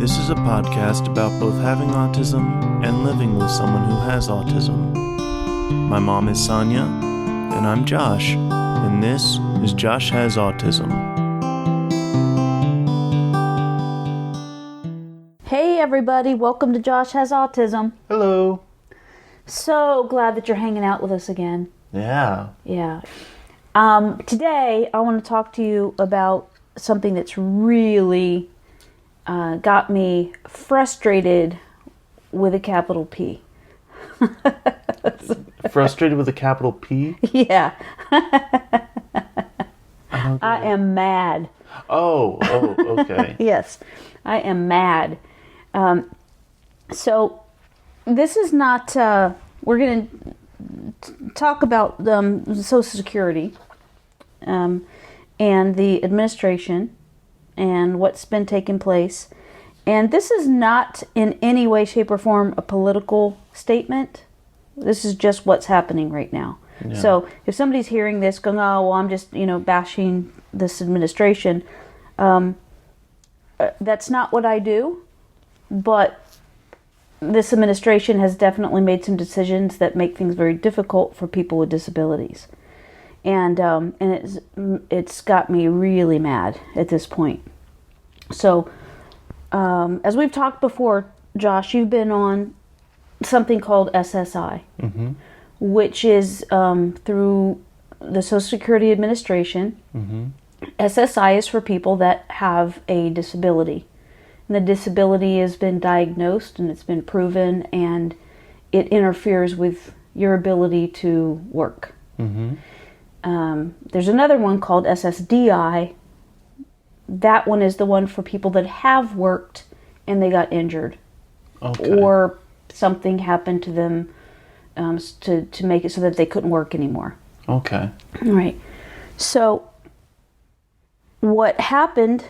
This is a podcast about both having autism and living with someone who has autism. My mom is Sonya, and I'm Josh, and this is Josh Has Autism. Hey everybody, welcome to Josh Has Autism. Hello. So glad that you're hanging out with us again. Yeah. Today I want to talk to you about something that's really got me frustrated with a capital P. Frustrated with a capital P? Yeah. I am mad. Oh, okay. Yes, I am mad. So this is not, we're going to talk about Social Security and the administration and what's been taking place. And this is not in any way, shape, or form a political statement. This is just what's happening right now. Yeah. So if somebody's hearing this going, oh, well, I'm just, bashing this administration, that's not what I do. But this administration has definitely made some decisions that make things very difficult for people with disabilities. And it's got me really mad at this point. So, as we've talked before, Josh, you've been on something called SSI, mm-hmm. which is through the Social Security Administration. Mm-hmm. SSI is for people that have a disability. And the disability has been diagnosed and it's been proven, and it interferes with your ability to work. Mm-hmm. There's another one called SSDI. That one is the one for people that have worked and they got injured. Okay. Or something happened to them to make it so that they couldn't work anymore. Okay. All right. So what happened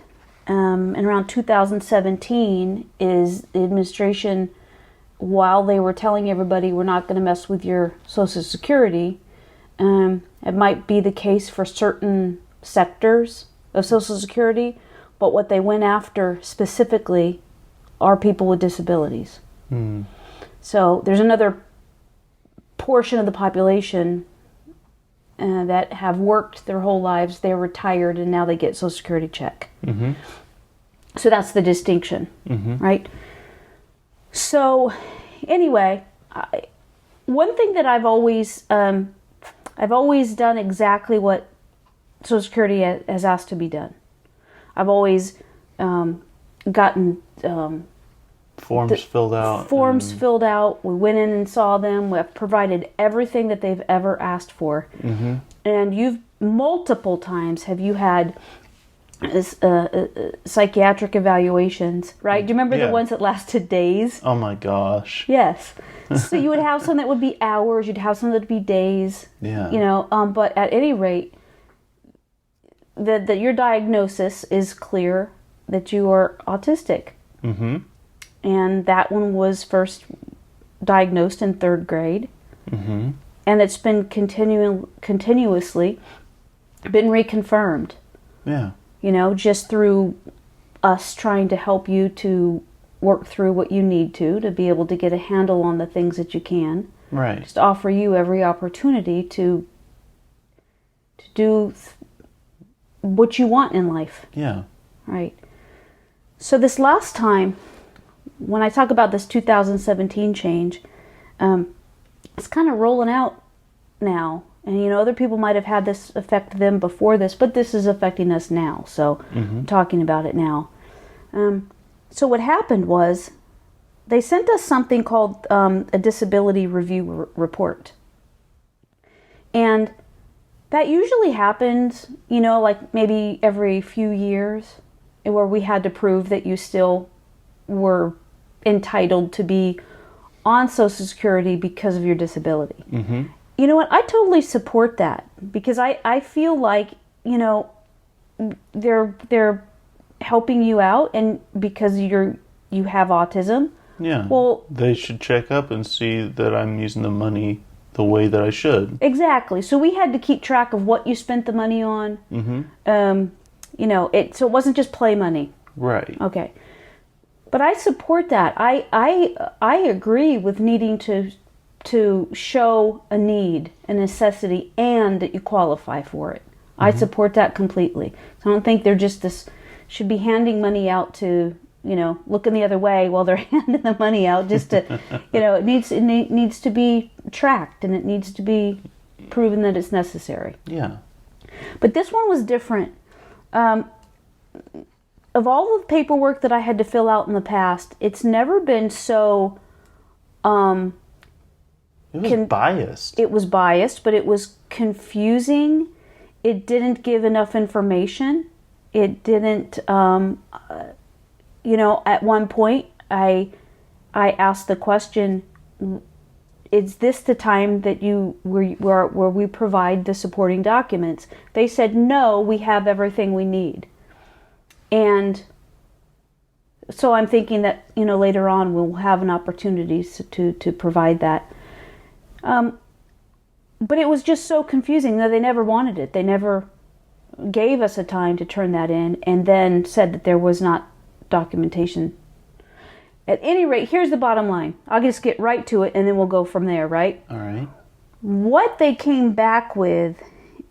in around 2017 is the administration, while they were telling everybody we're not going to mess with your Social Security, it might be the case for certain sectors of Social Security, but what they went after specifically are people with disabilities. Mm. So there's another portion of the population that have worked their whole lives, they're retired, and now they get Social Security check. Mm-hmm. So that's the distinction, mm-hmm. right? So anyway, one thing that I've always done exactly what Social Security has asked to be done. I've always gotten forms filled out. Filled out. We went in and saw them. We've provided everything that they've ever asked for. Mm-hmm. And you've multiple times have you had psychiatric evaluations, right? Do you remember the ones that lasted days? Oh my gosh. Yes. So you would have some that would be hours. You'd have some that would be days. Yeah. But at any rate, that your diagnosis is clear that you are autistic. Mm-hmm. And that one was first diagnosed in 3rd grade. Mm-hmm. And it's been continuously been reconfirmed. Yeah. Just through us trying to help you to work through what you need to be able to get a handle on the things that you can. Right. Just offer you every opportunity to do what you want in life. Yeah. Right. So this last time, when I talk about this 2017 change, it's kind of rolling out now. And, other people might have had this affect them before this, but this is affecting us now. So I'm talking about it now. So what happened was they sent us something called a disability review report. And that usually happens, like maybe every few years, where we had to prove that you still were entitled to be on Social Security because of your disability. Mm-hmm. You know what? I totally support that because I feel like, they're helping you out, and because you have autism. Yeah. Well, they should check up and see that I'm using the money the way that I should. Exactly. So we had to keep track of what you spent the money on. Mm-hmm. So it wasn't just play money. Right. Okay. But I support that. I agree with needing to show a need, a necessity, and that you qualify for it. I support that completely. So I don't think they're just should be handing money out to, looking the other way while they're handing the money out just to, it needs to be tracked, and it needs to be proven that it's necessary. Yeah. But this one was different. Of all the paperwork that I had to fill out in the past, it's never been so... it was biased. It was biased, but it was confusing. It didn't give enough information. It didn't... at one point, I asked the question, is this the time that where we provide the supporting documents? They said, no, we have everything we need. And so I'm thinking that, later on we'll have an opportunity to provide that. But it was just so confusing that they never wanted it. They never gave us a time to turn that in, and then said that there was not documentation. At any rate, here's the bottom line. I'll just get right to it, and then we'll go from there, right? All right. What they came back with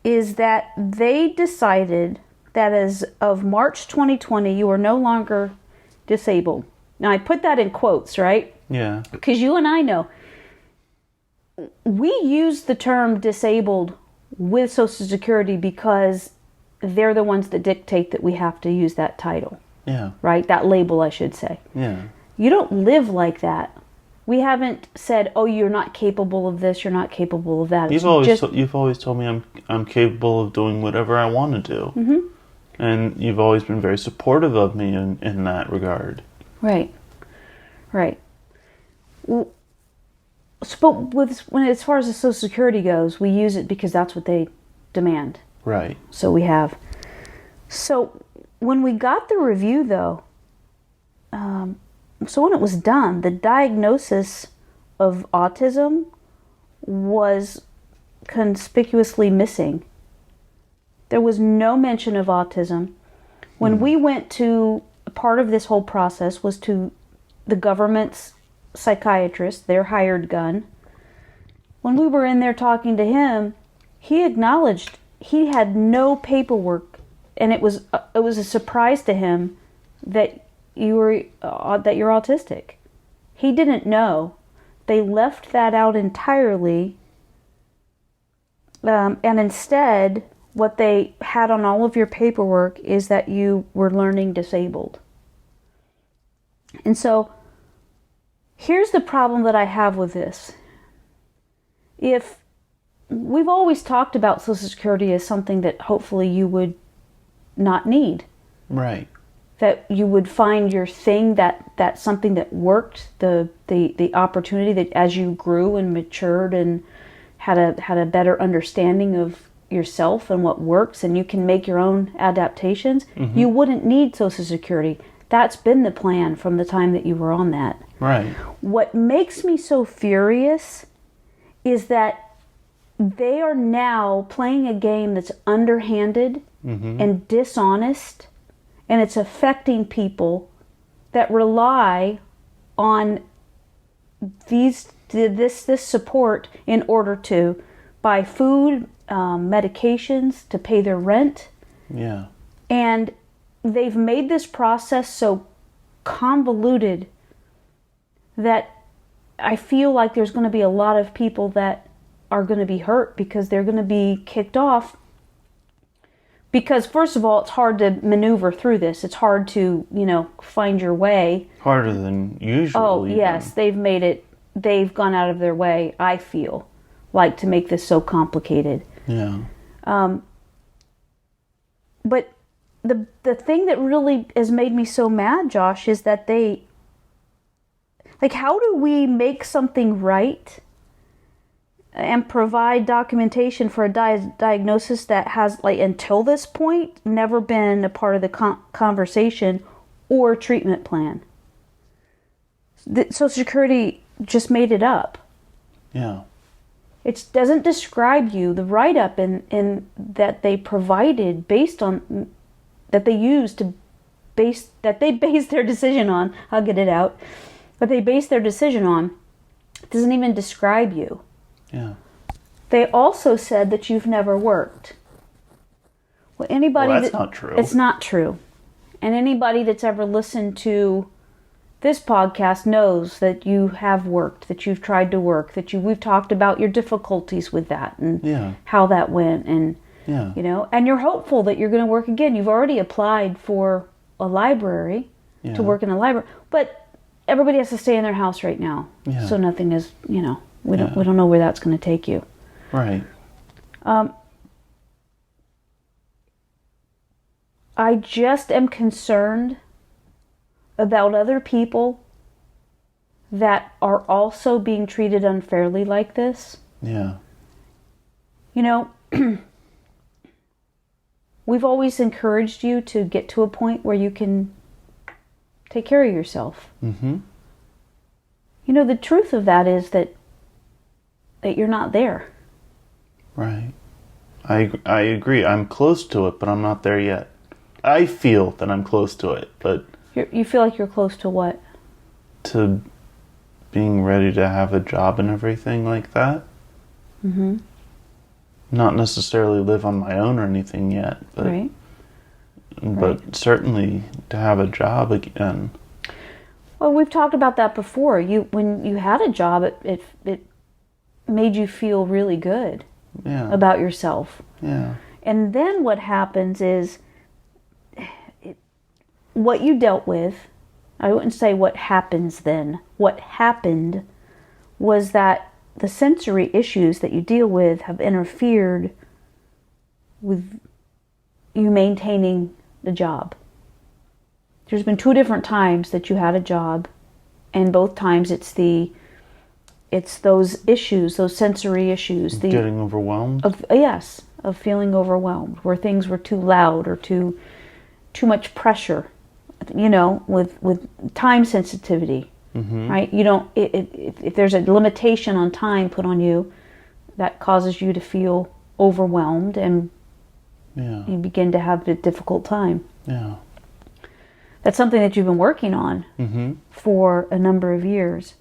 is that they decided that as of March 2020, you are no longer disabled. Now, I put that in quotes, right? Yeah. Because you and I know, we use the term disabled with Social Security because they're the ones that dictate that we have to use that title. Yeah. Right? That label, I should say. Yeah. You don't live like that. We haven't said, "Oh, you're not capable of this. You're not capable of that." You've always told me I'm capable of doing whatever I want to do, Mm-hmm. and you've always been very supportive of me in that regard. Right. Well, but as far as the Social Security goes, we use it because that's what they demand. Right. So we have. So when we got the review, though. So when it was done, the diagnosis of autism was conspicuously missing. There was no mention of autism. When we went to, part of this whole process was to the government's psychiatrist, their hired gun. When we were in there talking to him, he acknowledged he had no paperwork, and it was a surprise to him that you're autistic. He didn't know. They left that out entirely, and instead, what they had on all of your paperwork is that you were learning disabled. And so, here's the problem that I have with this. If we've always talked about Social Security as something that hopefully you would not need. Right. That you would find your thing, that's something that worked, the opportunity that as you grew and matured and had a better understanding of yourself and what works, and you can make your own adaptations, you wouldn't need Social Security. That's been the plan from the time that you were on that. Right. What makes me so furious is that they are now playing a game that's underhanded and dishonest, and it's affecting people that rely on this support in order to buy food, medications, to pay their rent. Yeah. And they've made this process so convoluted that I feel like there's going to be a lot of people that are going to be hurt because they're going to be kicked off. Because first of all, it's hard to maneuver through this. It's hard to, find your way. Harder than usual. Oh, even. yes. They've gone out of their way, I feel, like to make this so complicated. Yeah. But the thing that really has made me so mad, Josh, is that how do we make something right and provide documentation for a diagnosis that has, until this point, never been a part of the conversation or treatment plan? The Social Security just made it up. Yeah. It doesn't describe you. The write-up in that they provided based on that they used to base their decision on, I'll get it out, but they base their decision on, doesn't even describe you. Yeah. They also said that you've never worked. Well, that's not true. It's not true. And anybody that's ever listened to this podcast knows that you have worked, that you've tried to work, we've talked about your difficulties with that and how that went, and and you're hopeful that you're going to work again. You've already applied for a library to work in a library, but everybody has to stay in their house right now. Yeah. So nothing is, we don't know where that's going to take you. Right. I just am concerned about other people that are also being treated unfairly like this. Yeah. We've always encouraged you to get to a point where you can take care of yourself. Mm-hmm. The truth of that is that you're not there. Right. I agree. I'm close to it, but I'm not there yet. I feel that I'm close to it, but... You feel like you're close to what? To being ready to have a job and everything like that. Mm-hmm. Not necessarily live on my own or anything yet, but... Right. But certainly to have a job again. Well, we've talked about that before. When you had a job, it made you feel really good about yourself. Yeah. And then what happens is, what you dealt with, I wouldn't say what happens then. What happened was that the sensory issues that you deal with have interfered with you maintaining the job. There's been 2 different times that you had a job, and both times it's those issues, those sensory issues. Getting overwhelmed? Of feeling overwhelmed, where things were too loud or too much pressure, with time sensitivity, right? If there's a limitation on time put on you, that causes you to feel overwhelmed, and you begin to have a difficult time. Yeah. That's something that you've been working on for a number of years.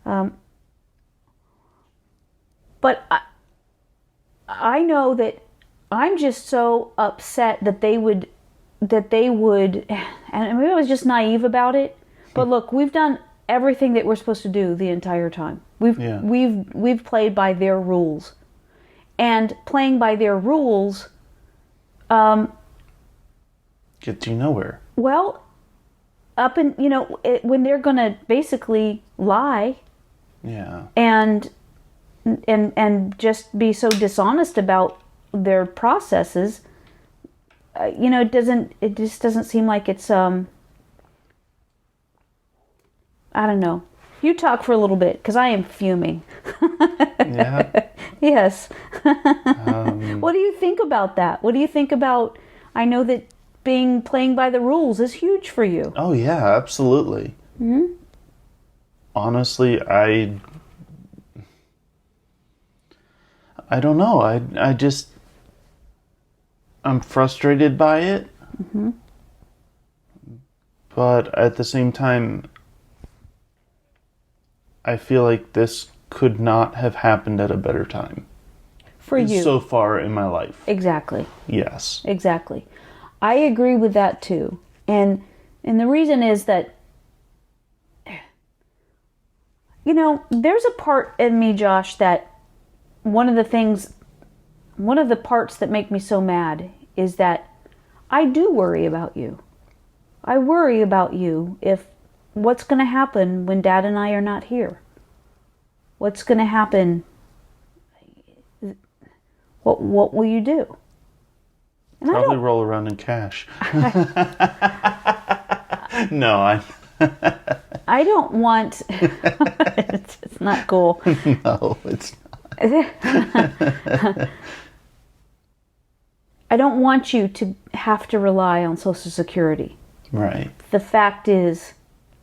But I know that I'm just so upset that they would, and maybe I was just naive about it, but look, we've done everything that we're supposed to do the entire time. We've played by their rules. And playing by their rules gets you nowhere. Well, when they're going to basically lie, and just be so dishonest about their processes, it just doesn't seem like it's I don't know. You talk for a little bit, because I am fuming. Yeah. Yes. What do you think about that? What do you think about? I know that playing by the rules is huge for you. Oh yeah, absolutely. Mm-hmm. Honestly, I don't know. I'm frustrated by it. Mm-hmm. But at the same time, I feel like this could not have happened at a better time. For you. So far in my life. Exactly. Yes. Exactly. I agree with that too. And the reason is that, there's a part in me, Josh, that one of the parts that make me so mad is that I do worry about you. I worry about you if what's going to happen when Dad and I are not here. What's going to happen? What will you do? And probably roll around in cash. No, I don't want... it's not cool. No, it's not. I don't want you to have to rely on Social Security. Right. The fact is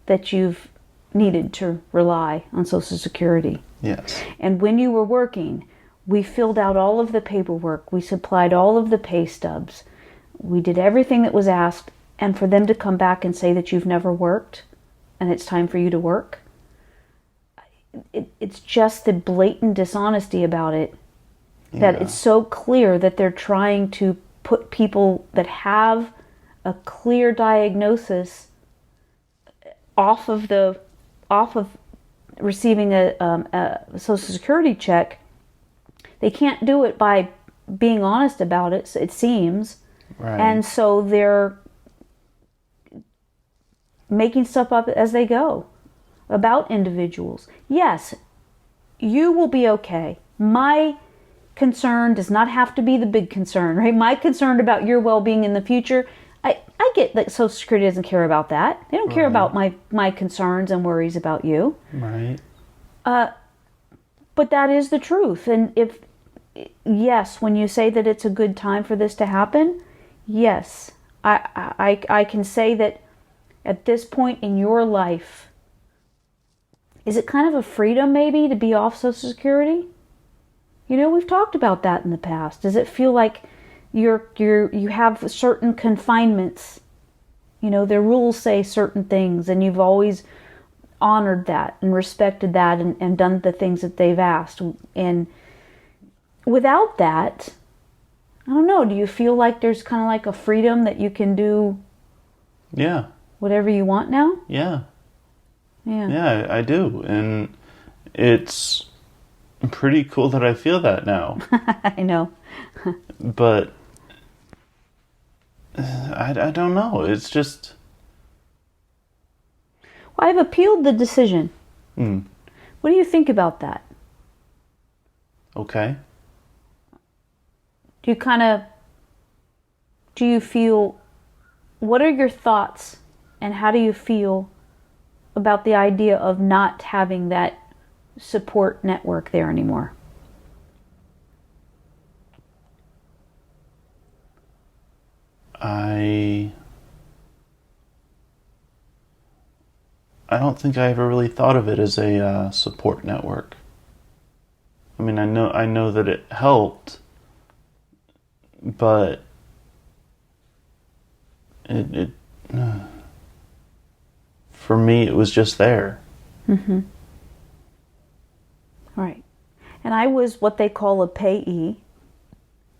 that you've needed to rely on Social Security. Yes. And when you were working, we filled out all of the paperwork. We supplied all of the pay stubs. We did everything that was asked and for them to come back and say that you've never worked and it's time for you to work, it's just the blatant dishonesty about it, that it's so clear that they're trying to put people that have a clear diagnosis off of receiving a Social Security check. They can't do it by being honest about it, it seems. Right. And so they're making stuff up as they go about individuals. Yes, you will be okay. My concern does not have to be the big concern, right? My concern about your well-being in the future, I get that Social Security doesn't care about that. They don't care about my concerns and worries about you. Right. But that is the truth. And yes, when you say that it's a good time for this to happen, yes, I can say that at this point in your life, is it kind of a freedom maybe to be off Social Security? You know, we've talked about that in the past. Does it feel like you have certain confinements? You know, their rules say certain things, and you've always honored that and respected that and done the things that they've asked. And without that, I don't know, do you feel like there's kind of like a freedom that you can do whatever you want now? Yeah. Yeah. Yeah, I do. And it's pretty cool that I feel that now. I know. But I don't know. It's just... Well, I've appealed the decision. What do you think about that? Okay. Do you feel, what are your thoughts and how do you feel about the idea of not having that support network there anymore? I don't think I ever really thought of it as a support network. I mean, I know that it helped, but it for me it was just there. Mm-hmm. Right. And I was what they call a payee,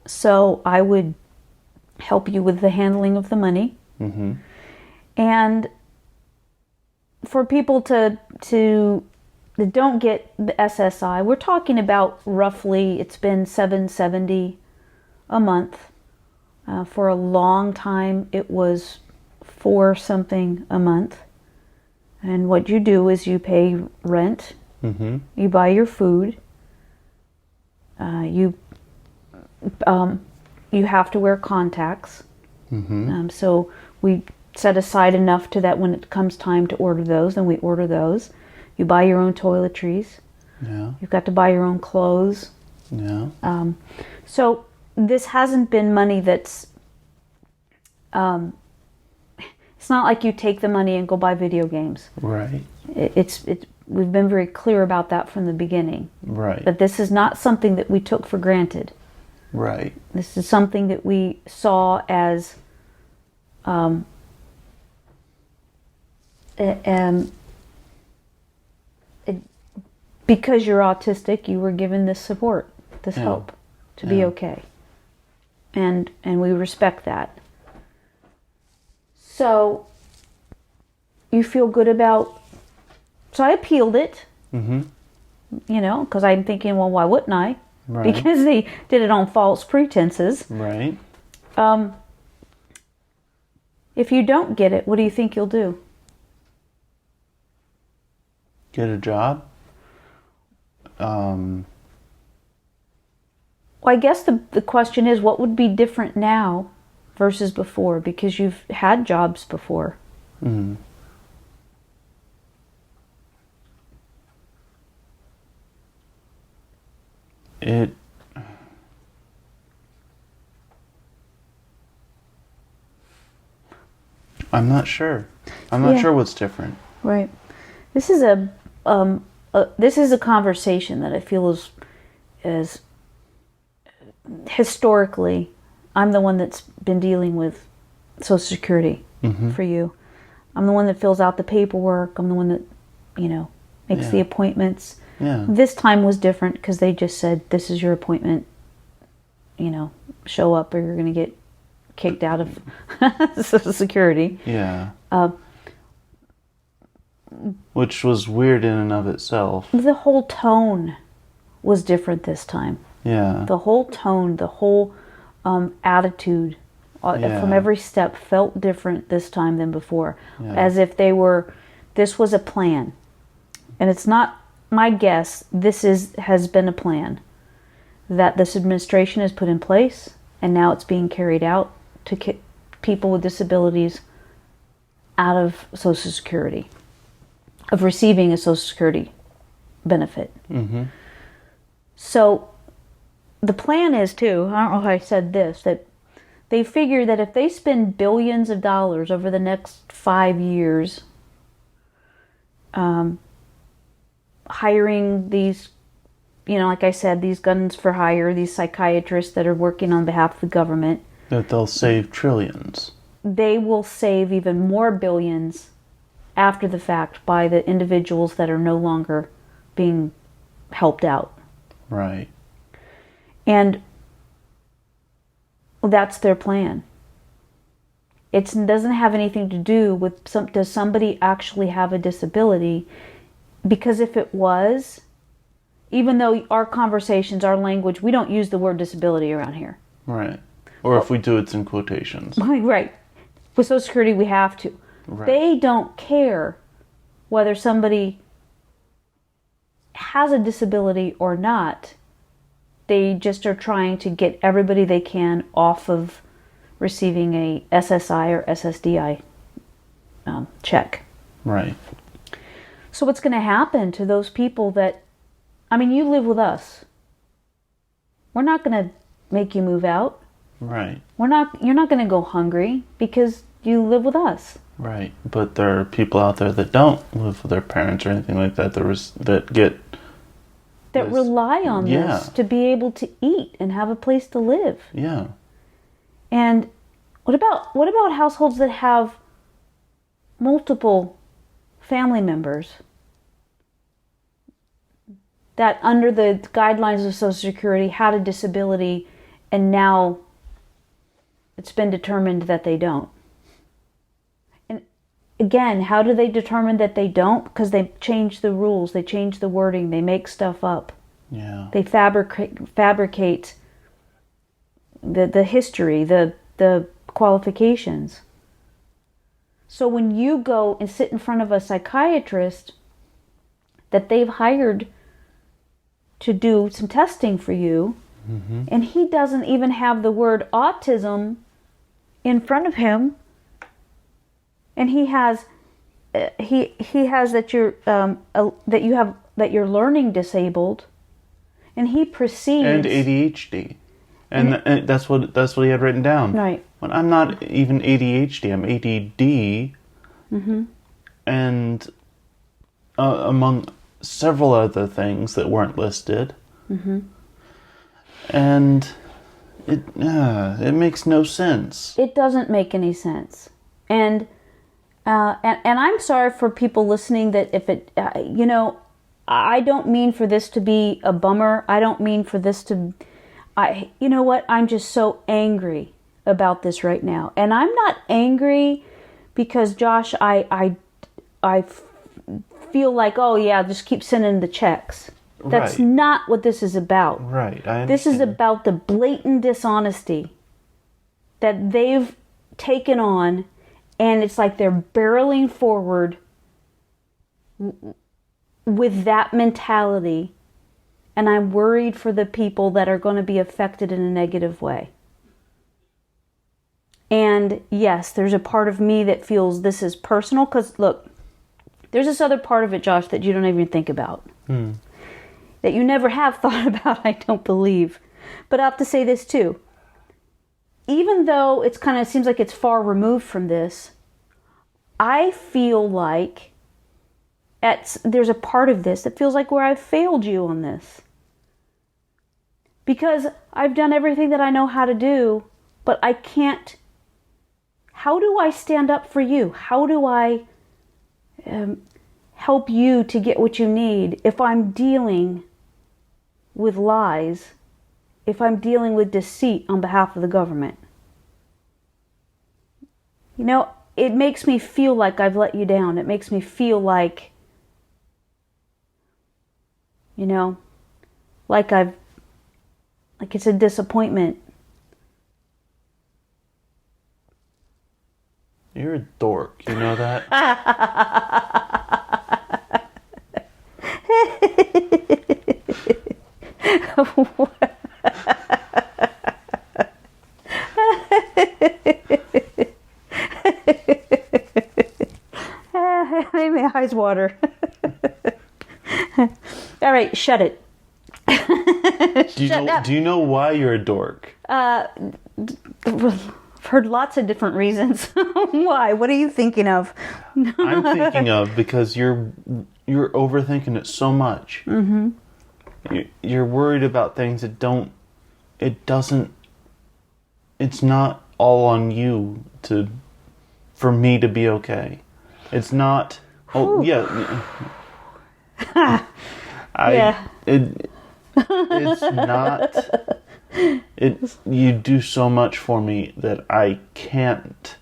so I would help you with the handling of the money. Mm-hmm. And for people that don't get the SSI, we're talking about roughly, it's been $770 a month. For a long time, it was $4 something a month. And what you do is you pay rent, you buy your food, you have to wear contacts. So we set aside enough to that when it comes time to order those, then we order those. You buy your own toiletries. Yeah. You've got to buy your own clothes. Yeah. So this hasn't been money that's... it's not like you take the money and go buy video games. Right. We've been very clear about that from the beginning. Right. That this is not something that we took for granted. Right. This is something that we saw as because you're autistic, you were given this support, this help to be okay. And we respect that. So you feel good about... So I appealed it, you know, because I'm thinking, well, why wouldn't I? Right. Because they did it on false pretenses. Right. If you don't get it, what do you think you'll do? Get a job. Well, I guess the question is, what would be different now versus before? Because you've had jobs before. Mm. I'm not sure. I'm not sure what's different. Right. This is a conversation that I feel is historically, I'm the one that's been dealing with Social Security for you. I'm the one that fills out the paperwork. I'm the one that, makes the appointments. Yeah. This time was different because they just said, this is your appointment. Show up or you're going to get kicked out of Social Security. Yeah. Which was weird in and of itself. The whole tone was different this time. Yeah. The whole tone, the whole attitude from every step felt different this time than before. Yeah. As if this was a plan. And it's not my guess, has been a plan that this administration has put in place, and now it's being carried out to kick people with disabilities out of Social Security, of receiving a Social Security benefit. Mm-hmm. So the plan is too, I don't know how I said this, that they figure that if they spend billions of dollars over the next 5 years hiring these, like I said, these guns for hire, these psychiatrists that are working on behalf of the government, that they'll save trillions. They will save even more billions after the fact by the individuals that are no longer being helped out. Right. And that's their plan. It doesn't have anything to do with does somebody actually have a disability? Because if it was, even though our conversations, our language, we don't use the word disability around here. Right. Or if we do, it's in quotations. Right. With Social Security, we have to. Right. They don't care whether somebody has a disability or not. They just are trying to get everybody they can off of receiving a SSI or SSDI check. Right. So what's going to happen to those people that, you live with us. We're not going to make you move out. Right. You're not going to go hungry because you live with us. Right. But there are people out there that don't live with their parents or anything like that that rely on this to be able to eat and have a place to live. Yeah. And what about households that have multiple family members that under the guidelines of Social Security had a disability and now it's been determined that they don't? And again, how do they determine that they don't? Because they change the rules, they change the wording, they make stuff up. Yeah. They fabricate the history, the qualifications. So when you go and sit in front of a psychiatrist that they've hired to do some testing for you, mm-hmm. and he doesn't even have the word autism in front of him, and he has that you're learning disabled, and he proceeds, and ADHD, and that's what he had written down. Right. When I'm not even ADHD, I'm ADD, mm-hmm. and among several other things that weren't listed, mm-hmm. and it makes no sense. It doesn't make any sense, and I'm sorry for people listening that if it, I don't mean for this to be a bummer. I don't mean for this to, you know what? I'm just so angry about this right now. And I'm not angry because, Josh, I feel like, oh yeah, just keep sending the checks. That's not what this is about. Right, I understand. This is about the blatant dishonesty that they've taken on, and it's like they're barreling forward with that mentality, and I'm worried for the people that are going to be affected in a negative way. And yes, there's a part of me that feels this is personal, because look, there's this other part of it, Josh, that you don't even think about. That you never have thought about, I don't believe. But I have to say this too. Even though it's kind of seems like it's far removed from this, I feel like there's a part of this that feels like where I've failed you on this. Because I've done everything that I know how to do, but I can't how do I stand up for you? How do I help you to get what you need if I'm dealing with lies, if I'm dealing with deceit on behalf of the government? You know, it makes me feel like I've let you down. It makes me feel like, you know, like it's a disappointment. You're a dork, you know that? Made my eyes water. All right, shut it. Do you know why you're a dork? I've heard lots of different reasons. Why? What are you thinking of? I'm thinking of because you're overthinking it so much. Mm-hmm. You're worried about things that it's not all on you for me to be okay. It's not. Oh, yeah. It's not. You do so much for me that I can't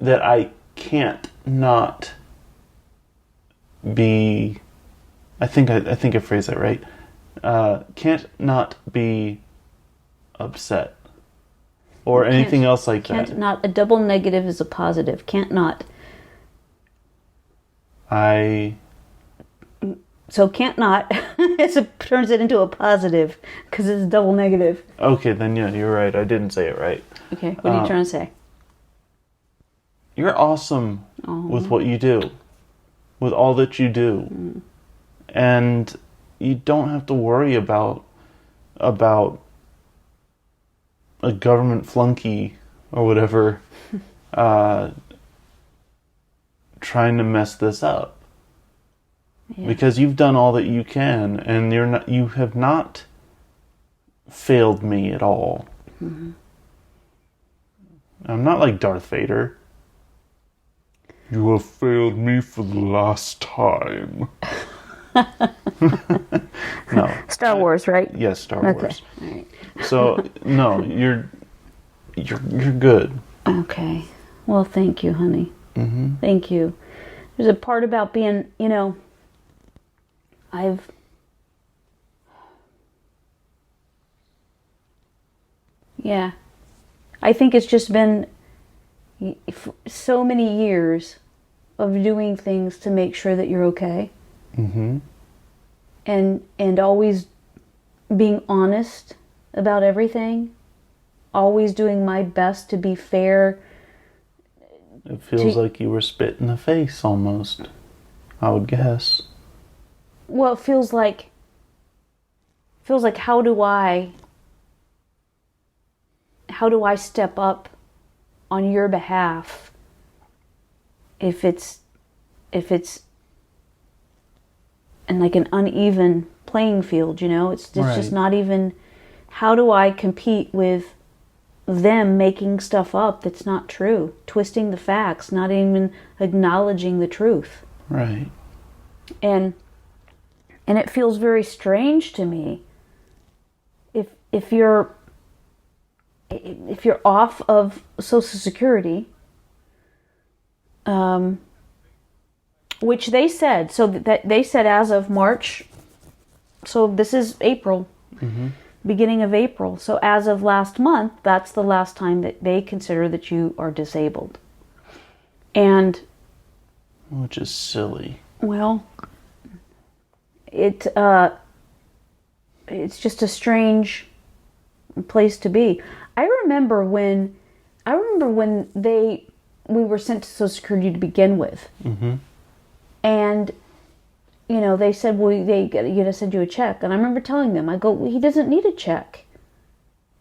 not be. I think I phrased that right. Can't not be upset or anything else like that. Can't not. A double negative is a positive. Can't not. So can't not turns it into a positive because it's double negative. Okay, then yeah, you're right. I didn't say it right. Okay, what are you trying to say? You're awesome with what you do, with all that you do, and you don't have to worry about a government flunky or whatever trying to mess this up. Yeah. Because you've done all that you can, and you have not failed me at all. Mm-hmm. I'm not like Darth Vader. You have failed me for the last time. No. Star Wars, right? Yes, Star Wars. All right. So no, you're good. Okay. Well, thank you, honey. Mm-hmm. Thank you. There's a part about being, I think it's just been so many years of doing things to make sure that you're okay. Mm-hmm. And always being honest about everything. Always doing my best to be fair. It feels like you were spit in the face almost, I would guess. Well, it feels like how do I step up on your behalf if it's in like an uneven playing field, it's just not even. How do I compete with them making stuff up that's not true, twisting the facts, not even acknowledging the truth? Right. And it feels very strange to me if you're off of Social Security, which they said, so that they said as of March, so this is April, mm-hmm. beginning of April. So as of last month, that's the last time that they consider that you are disabled. And which is silly. Well, it's just a strange place to be. I remember when we were sent to Social Security to begin with, mm-hmm. and they said, well, they gotta send you a check, and I remember telling them, I go, well, he doesn't need a check.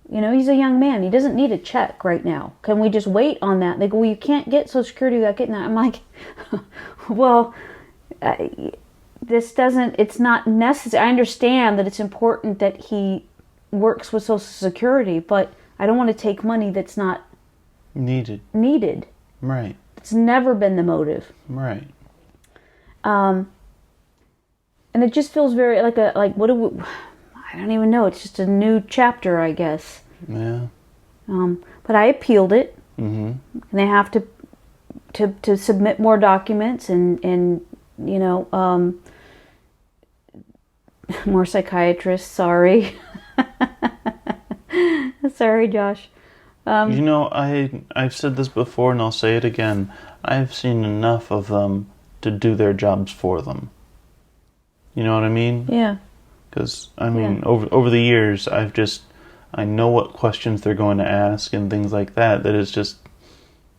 He's a young man. He doesn't need a check right now. Can we just wait on that? They go, well, you can't get Social Security without getting that. I'm like, well, it's not necessary. I understand that it's important that he works with Social Security, but I don't want to take money that's not needed. Right. It's never been the motive. Right. And it just feels very I don't even know. It's just a new chapter, I guess. Yeah. But I appealed it. Mm-hmm. And they have to submit more documents and more psychiatrists. Sorry. Sorry, Josh. I've said this before and I'll say it again. I've seen enough of them to do their jobs for them. You know what I mean? Yeah. Because, over the years, I know what questions they're going to ask and things like that has just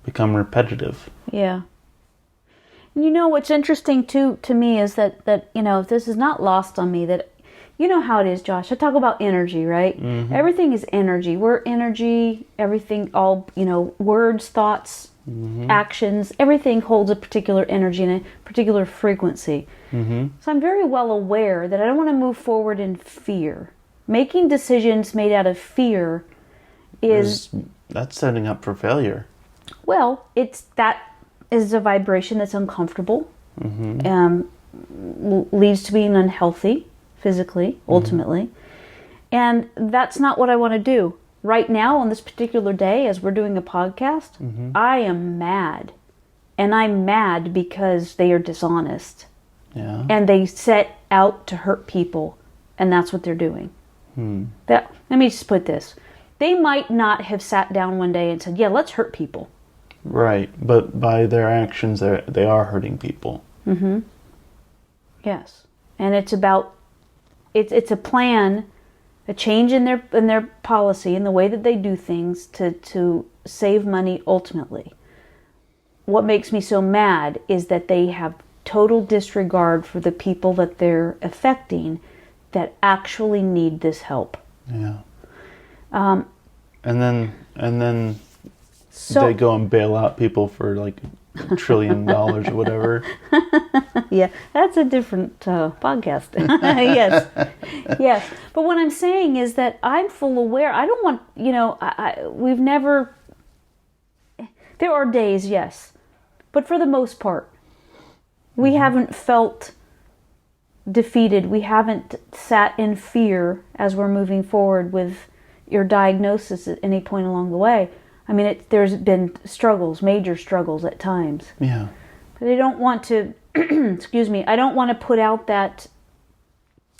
become repetitive. Yeah. What's interesting, too, to me is that this is not lost on me, that you know how it is, Josh. I talk about energy, right? Mm-hmm. Everything is energy. We're energy. Everything, all, words, thoughts, mm-hmm. actions, everything holds a particular energy and a particular frequency. Mm-hmm. So I'm very well aware that I don't want to move forward in fear. Making decisions made out of fear that's setting up for failure. Well, that is a vibration that's uncomfortable, mm-hmm. Leads to being unhealthy physically, ultimately. Mm-hmm. And that's not what I want to do. Right now, on this particular day, as we're doing a podcast, mm-hmm. I am mad. And I'm mad because they are dishonest. Yeah. And they set out to hurt people. And that's what they're doing. Let me just put this. They might not have sat down one day and said, yeah, let's hurt people. Right. But by their actions, they are hurting people. Mm-hmm. Yes. And it's about, it's a plan, a change in their policy and the way that they do things to save money ultimately. What makes me so mad is that they have total disregard for the people that they're affecting that actually need this help. Yeah. And then they go and bail out people for like $1 trillion or whatever. Yeah, that's a different podcast. Yes. Yes. But what I'm saying is that I'm full aware. I don't want, we've never, there are days, yes. But for the most part, we mm-hmm. haven't felt defeated. We haven't sat in fear as we're moving forward with your diagnosis at any point along the way. I mean, there's been struggles, major struggles at times. Yeah. But I don't want to, excuse me, I don't want to put out that,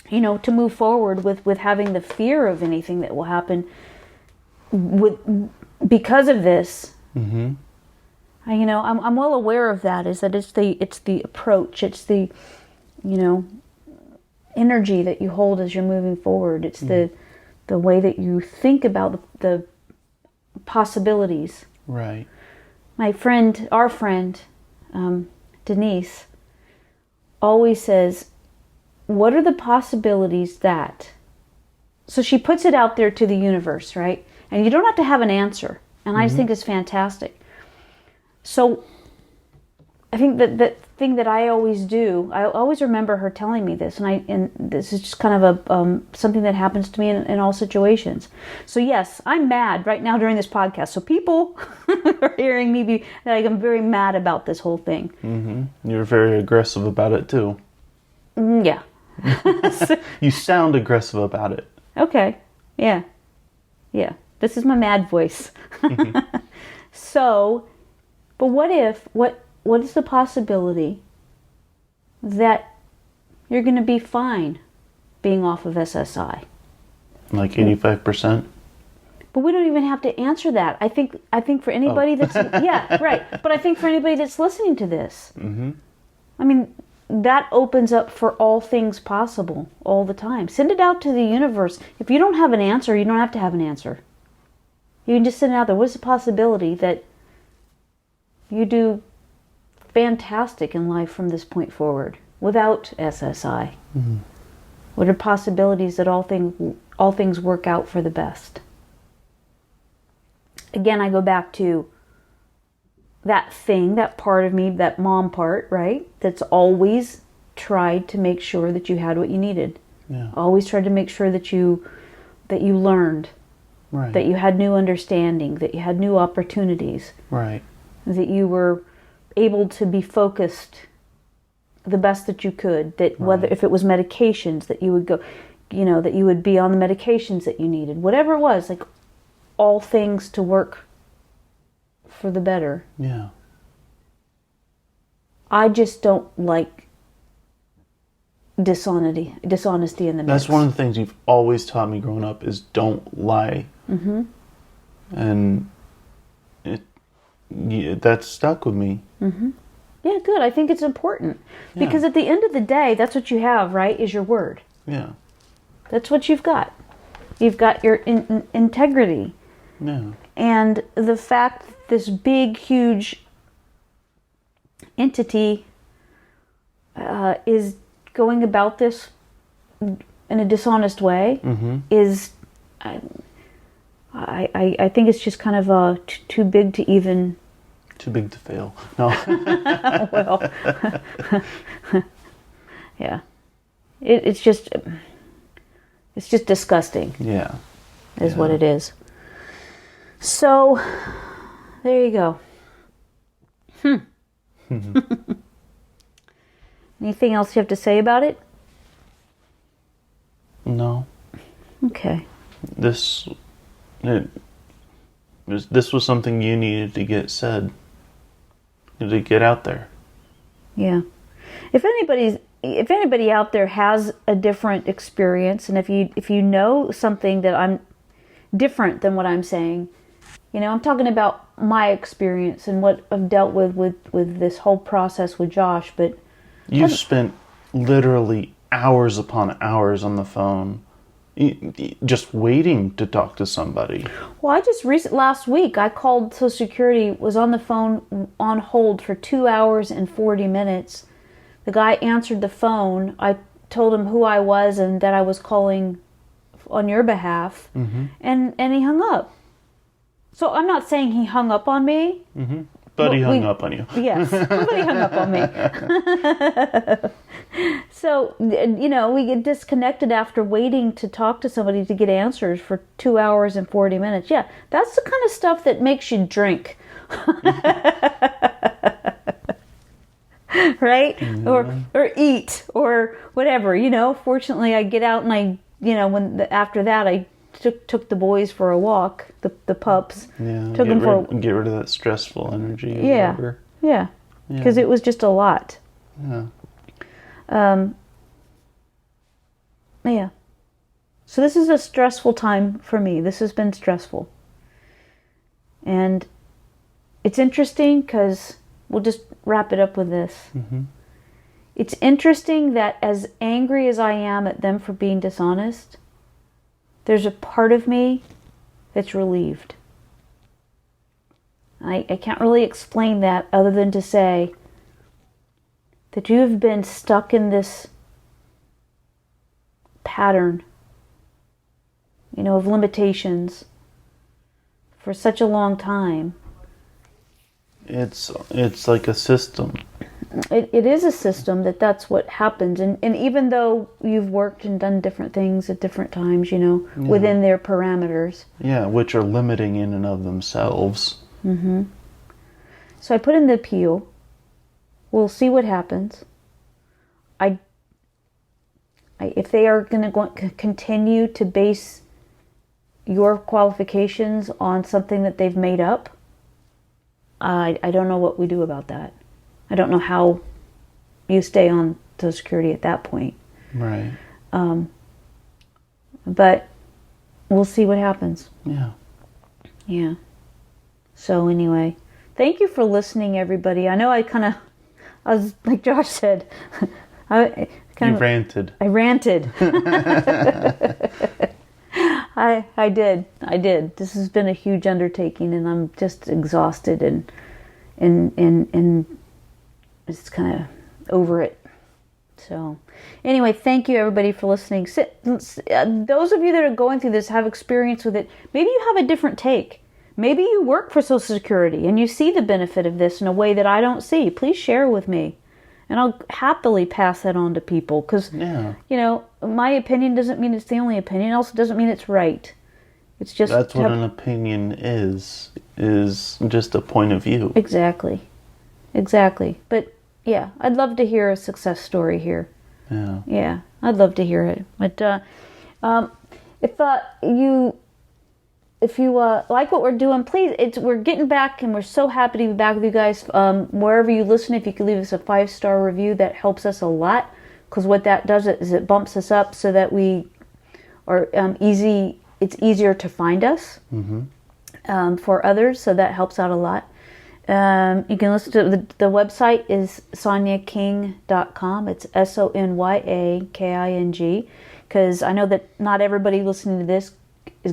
to move forward with having the fear of anything that will happen because of this. Mm-hmm. I'm well aware of that, is that it's the approach, it's the, energy that you hold as you're moving forward. It's mm-hmm. the way that you think about the possibilities. Right. Our friend, Denise, always says, what are the possibilities that? So she puts it out there to the universe, right? And you don't have to have an answer. And mm-hmm. I just think it's fantastic. So I think that thing that I always do, I always remember her telling me this, and this is just kind of a something that happens to me in all situations. So yes, I'm mad right now during this podcast. So people are hearing me I'm very mad about this whole thing. Mm-hmm. You're very aggressive about it too. Yeah. You sound aggressive about it. Okay. Yeah. Yeah. This is my mad voice. Mm-hmm. So, but what is the possibility that you're going to be fine being off of SSI? Like 85%? But we don't even have to answer that. I think for anybody that's yeah, right. But I think for anybody that's listening to this, mm-hmm. I mean, that opens up for all things possible all the time. Send it out to the universe. If you don't have an answer, you don't have to have an answer. You can just send it out there. What's the possibility that you do fantastic in life from this point forward without SSI? Mm-hmm. What are possibilities that all things work out for the best? Again, I go back to that thing, that part of me, that mom part, right? That's always tried to make sure that you had what you needed. Yeah. Always tried to make sure that you learned. Right. That you had new understanding, that you had new opportunities. Right. That you were able to be focused the best that you could. That whether if it was medications, that you would go, that you would be on the medications that you needed. Whatever it was, like all things to work for the better. Yeah. I just don't like dishonesty in the mix. That's one of the things you've always taught me growing up is don't lie. Mm-hmm. And that stuck with me. Mm-hmm. Yeah, good. I think it's important. Because at the end of the day, that's what you have, right, is your word. Yeah. That's what you've got. You've got your integrity. Yeah. And the fact that this big, huge entity is going about this in a dishonest way is, I think it's just kind of too big to even... Too big to fail. No. Well, yeah. It's just disgusting. Yeah. Is what it is. So, there you go. Anything else you have to say about it? No. Okay. This was something you needed to get said. To get out there. Yeah. If anybody out there has a different experience, and if you know something that I'm different than what I'm saying, I'm talking about my experience and what I've dealt with this whole process with Josh, but you've spent literally hours upon hours on the phone just waiting to talk to somebody. Well, last week I called Social Security, was on the phone on hold for 2 hours and 40 minutes. The guy answered the phone. I told him who I was and that I was calling on your behalf, and he hung up. So I'm not saying he hung up on me. But he hung up on you. Yes, but he hung up on me. So, we get disconnected after waiting to talk to somebody to get answers for 2 hours and 40 minutes. Yeah, that's the kind of stuff that makes you drink. Right? Or eat or whatever, Fortunately, I get out and after that I took the boys for a walk, the pups. Yeah, took them get rid of that stressful energy. Yeah, because it was just a lot. Yeah. Yeah. So this is a stressful time for me. This has been stressful. And it's interesting because we'll just wrap it up with this. It's interesting that as angry as I am at them for being dishonest, there's a part of me that's relieved. I can't really explain that other than to say that you have been stuck in this pattern, of limitations for such a long time. It's like a system. It is a system that's what happens. And even though you've worked and done different things at different times, within their parameters. Yeah, which are limiting in and of themselves. So I put in the appeal. We'll see what happens. If they are going to continue to base your qualifications on something that they've made up, I don't know what we do about that. I don't know how you stay on Social Security at that point. Right. But we'll see what happens. Yeah. Yeah. So anyway, thank you for listening, everybody. I know I was like Josh said, I ranted. I ranted. I did. This has been a huge undertaking, and I'm just exhausted and just kind of over it. So, anyway, thank you everybody for listening. Those of you that are going through this, have experience with it. Maybe you have a different take. Maybe you work for Social Security and you see the benefit of this in a way that I don't see. Please share with me, and I'll happily pass that on to people. Because my opinion doesn't mean it's the only opinion. It also doesn't mean it's right. It's just that's what an opinion is just a point of view. Exactly. But yeah, I'd love to hear a success story here. Yeah, I'd love to hear it. But if you like what we're doing, please, we're getting back, and we're so happy to be back with you guys. Wherever you listen, if you could leave us a 5-star review, that helps us a lot, because what that does is it bumps us up so that we are it's easier to find us for others, so that helps out a lot. You can listen to the website is sonyaking.com. It's SONYAKING, because I know that not everybody listening to this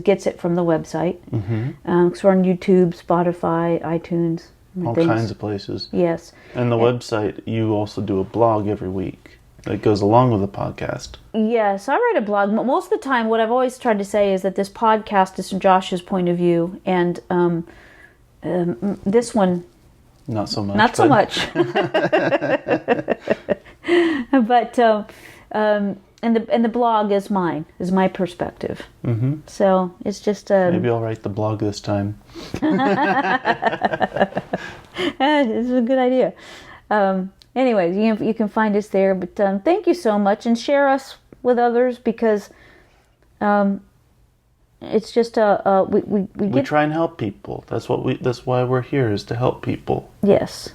gets it from the website. Because we're on YouTube, Spotify, iTunes, all kinds of places. Yes. And the website, you also do a blog every week that goes along with the podcast. Yes, I write a blog. Most of the time, what I've always tried to say is that this podcast is from Josh's point of view, and this one, not so much. Not so much. But and the blog is mine, is my perspective. So it's just maybe I'll write the blog this time. It's a good idea. Anyways, you can find us there. But thank you so much, and share us with others, because it's just we try and help people. That's why we're here, is to help people. Yes.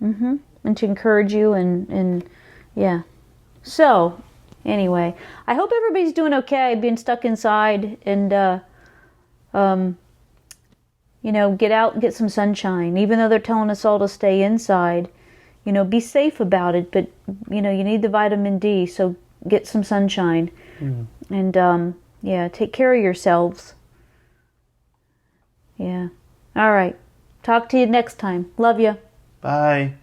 And to encourage you, and yeah. So anyway, I hope everybody's doing okay, being stuck inside, and get out and get some sunshine. Even though they're telling us all to stay inside, be safe about it. But you need the vitamin D, so get some sunshine. And take care of yourselves. Yeah. All right. Talk to you next time. Love you. Bye.